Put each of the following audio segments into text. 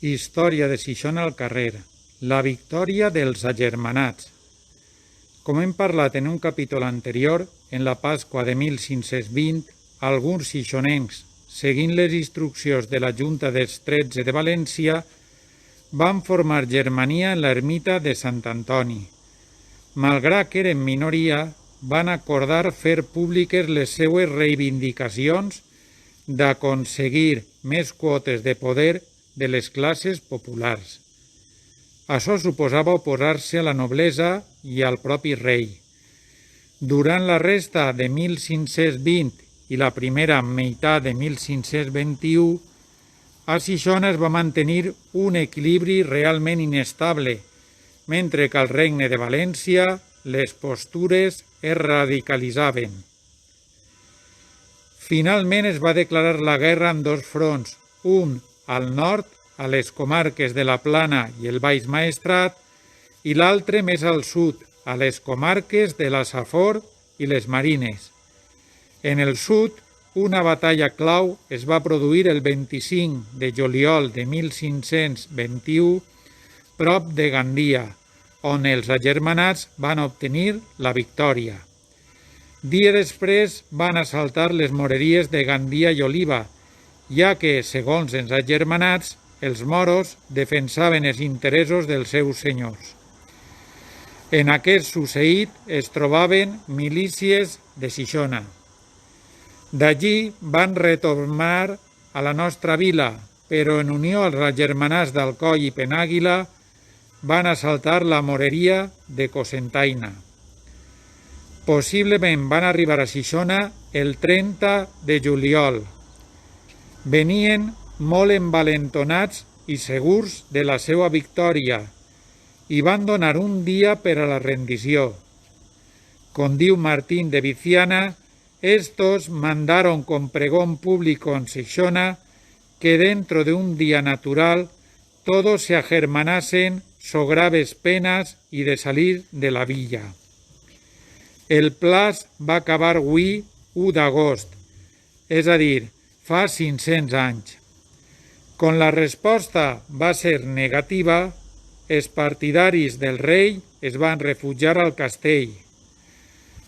Història de Xixona al carrer. La victòria dels agermanats. Com hem parlat en un capítol anterior, en la Pasqua de 1520, alguns xixonencs, seguint les instruccions de la Junta dels 13 de València, van formar germania en l'ermita de Sant Antoni. Malgrat que eren minoria, van acordar fer públiques les seues reivindicacions d'aconseguir més quotes de poder de les classes populars. Això suposava oposar-se a la noblesa i al propi rei. Durant la resta de 1520 i la primera meitat de 1521, a Xixona es va mantenir un equilibri realment inestable, mentre que al Regne de València les postures es radicalitzaven. Finalment es va declarar la guerra en dos fronts, un al nord, a les comarques de la Plana i el Baix Maestrat, i l'altre més al sud, a les comarques de la Safor i les Marines. En el sud, una batalla clau es va produir el 25 de juliol de 1521, prop de Gandia, on els agermanats van obtenir la victòria. Dia després van assaltar les moreries de Gandia i Oliva, ja que, segons els agermanats, els moros defensaven els interessos dels seus senyors. En aquest succeït es trobaven milícies de Xixona. D'allí van retornar a la nostra vila, però en unió als agermanats d'Alcoi i Penàguila van assaltar la moreria de Cocentaina. Possiblement van arribar a Xixona el 30 de juliol. Venien molt envalentonats i segurs de la seva victòria i van donar un dia per a la rendició. Com diu Martín de Viciana, estos mandaron con pregón público en Xixona que dentro de un día natural todos se agermanasen so graves penas y de salir de la villa. El plaç va acabar avui 1 d'agost, és a dir, fa 500 anys. Com la resposta va ser negativa, els partidaris del rei es van refugiar al castell.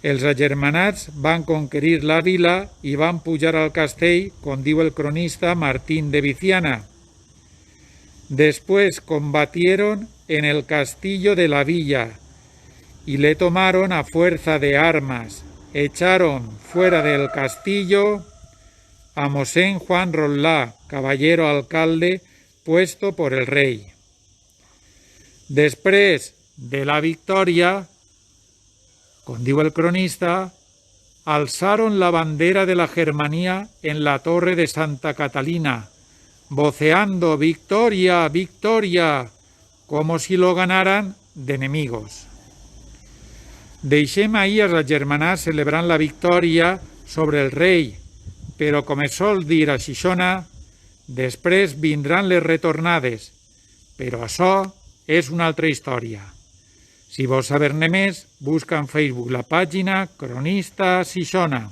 Els agermanats van conquerir la vila i van pujar al castell, com diu el cronista Martín de Viciana. Después combatieron en el castillo de la villa y le tomaron a fuerza de armas. Echaron fuera del castillo a Mosén Juan Roldá, caballero alcalde puesto por el rei. Després de la victòria, com diu el cronista, alzaron la bandera de la Germanía en la torre de Santa Catalina, voceando «Victoria, victoria», como si lo ganaran de enemigos. Deixem ahir els agermanats celebrant la victòria sobre el rei, però com es sol dir a Xixona, després vindran les retornades, però això és una altra història. Si vols saber-ne més, busca en Facebook la pàgina Cronista Xixona.